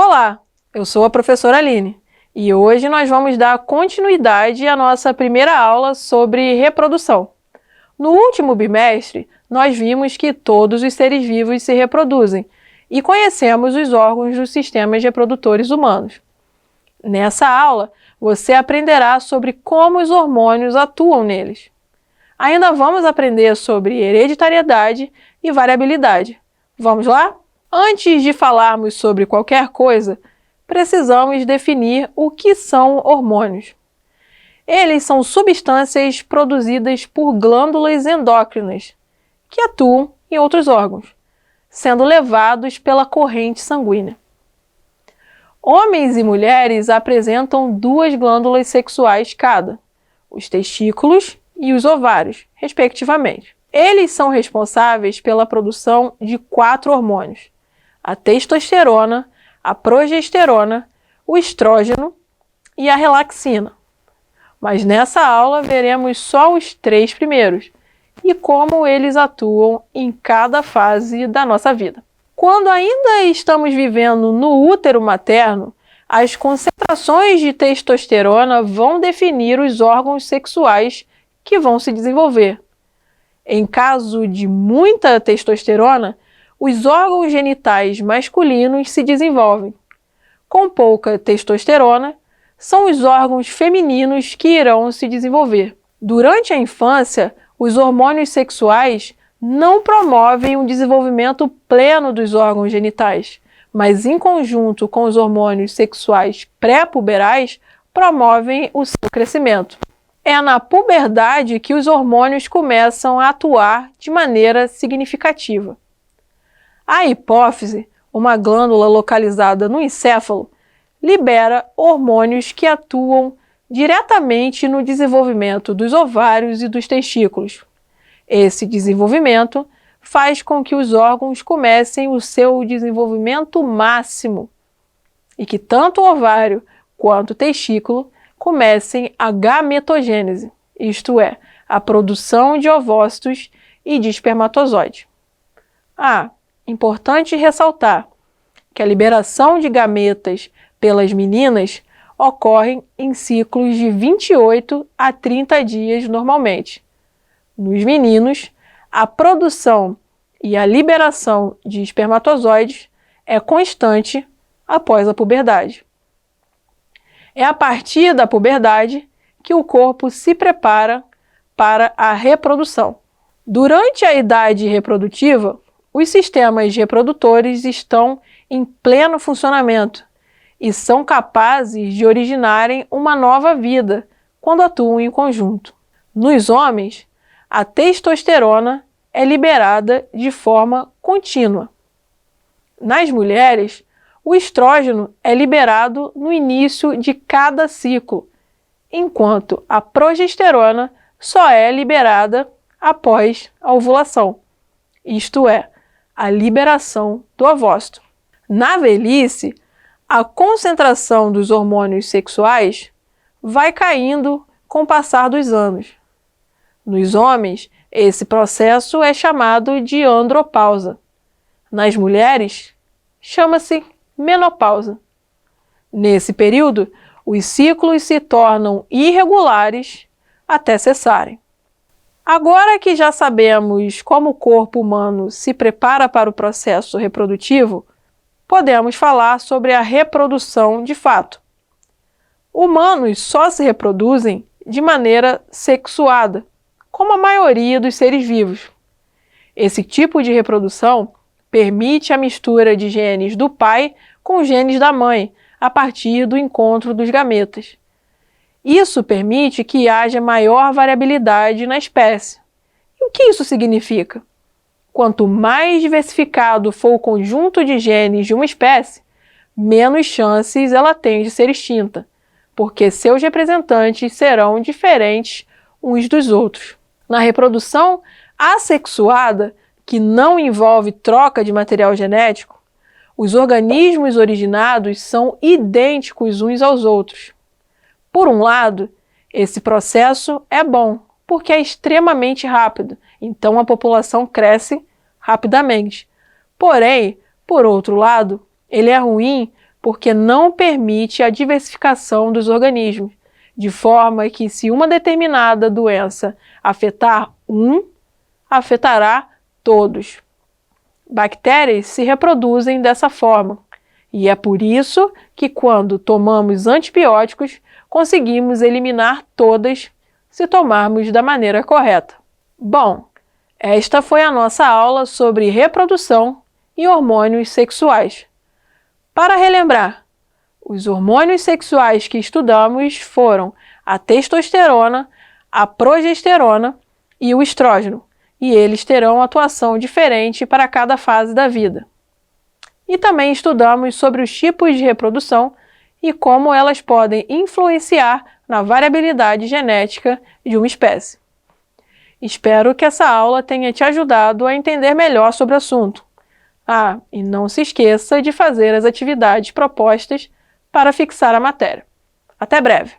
Olá, eu sou a professora Aline e hoje nós vamos dar continuidade à nossa primeira aula sobre reprodução. No último bimestre, nós vimos que todos os seres vivos se reproduzem e conhecemos os órgãos dos sistemas reprodutores humanos. Nessa aula, você aprenderá sobre como os hormônios atuam neles. Ainda vamos aprender sobre hereditariedade e variabilidade. Vamos lá? Antes de falarmos sobre qualquer coisa, precisamos definir o que são hormônios. Eles são substâncias produzidas por glândulas endócrinas, que atuam em outros órgãos, sendo levados pela corrente sanguínea. Homens e mulheres apresentam duas glândulas sexuais cada, os testículos e os ovários, respectivamente. Eles são responsáveis pela produção de 4 hormônios: a testosterona, a progesterona, o estrógeno e a relaxina. Mas nessa aula veremos só os 3 primeiros e como eles atuam em cada fase da nossa vida. Quando ainda estamos vivendo no útero materno, as concentrações de testosterona vão definir os órgãos sexuais que vão se desenvolver. Em caso de muita testosterona, os órgãos genitais masculinos se desenvolvem. Com pouca testosterona, são os órgãos femininos que irão se desenvolver. Durante a infância, os hormônios sexuais não promovem o desenvolvimento pleno dos órgãos genitais, mas em conjunto com os hormônios sexuais pré-puberais, promovem o seu crescimento. É na puberdade que os hormônios começam a atuar de maneira significativa. A hipófise, uma glândula localizada no encéfalo, libera hormônios que atuam diretamente no desenvolvimento dos ovários e dos testículos. Esse desenvolvimento faz com que os órgãos comecem o seu desenvolvimento máximo e que tanto o ovário quanto o testículo comecem a gametogênese, isto é, a produção de ovócitos e de espermatozoide. Importante ressaltar que a liberação de gametas pelas meninas ocorre em ciclos de 28 a 30 dias normalmente. Nos meninos, a produção e a liberação de espermatozoides é constante após a puberdade. É a partir da puberdade que o corpo se prepara para a reprodução. Durante a idade reprodutiva, os sistemas reprodutores estão em pleno funcionamento e são capazes de originarem uma nova vida quando atuam em conjunto. Nos homens, a testosterona é liberada de forma contínua. Nas mulheres, o estrógeno é liberado no início de cada ciclo, enquanto a progesterona só é liberada após a ovulação, isto é, a liberação do ovócito. Na velhice, a concentração dos hormônios sexuais vai caindo com o passar dos anos. Nos homens, esse processo é chamado de andropausa. Nas mulheres, chama-se menopausa. Nesse período, os ciclos se tornam irregulares até cessarem. Agora que já sabemos como o corpo humano se prepara para o processo reprodutivo, podemos falar sobre a reprodução de fato. Humanos só se reproduzem de maneira sexuada, como a maioria dos seres vivos. Esse tipo de reprodução permite a mistura de genes do pai com genes da mãe, a partir do encontro dos gametas. Isso permite que haja maior variabilidade na espécie. E o que isso significa? Quanto mais diversificado for o conjunto de genes de uma espécie, menos chances ela tem de ser extinta, porque seus representantes serão diferentes uns dos outros. Na reprodução assexuada, que não envolve troca de material genético, os organismos originados são idênticos uns aos outros. Por um lado, esse processo é bom, porque é extremamente rápido, então a população cresce rapidamente. Porém, por outro lado, ele é ruim porque não permite a diversificação dos organismos, de forma que se uma determinada doença afetar afetará todos. Bactérias se reproduzem dessa forma, e é por isso que quando tomamos antibióticos, conseguimos eliminar todas se tomarmos da maneira correta. Bom, esta foi a nossa aula sobre reprodução e hormônios sexuais. Para relembrar, os hormônios sexuais que estudamos foram a testosterona, a progesterona e o estrógeno, e eles terão atuação diferente para cada fase da vida. E também estudamos sobre os tipos de reprodução e como elas podem influenciar na variabilidade genética de uma espécie. Espero que essa aula tenha te ajudado a entender melhor sobre o assunto. E não se esqueça de fazer as atividades propostas para fixar a matéria. Até breve!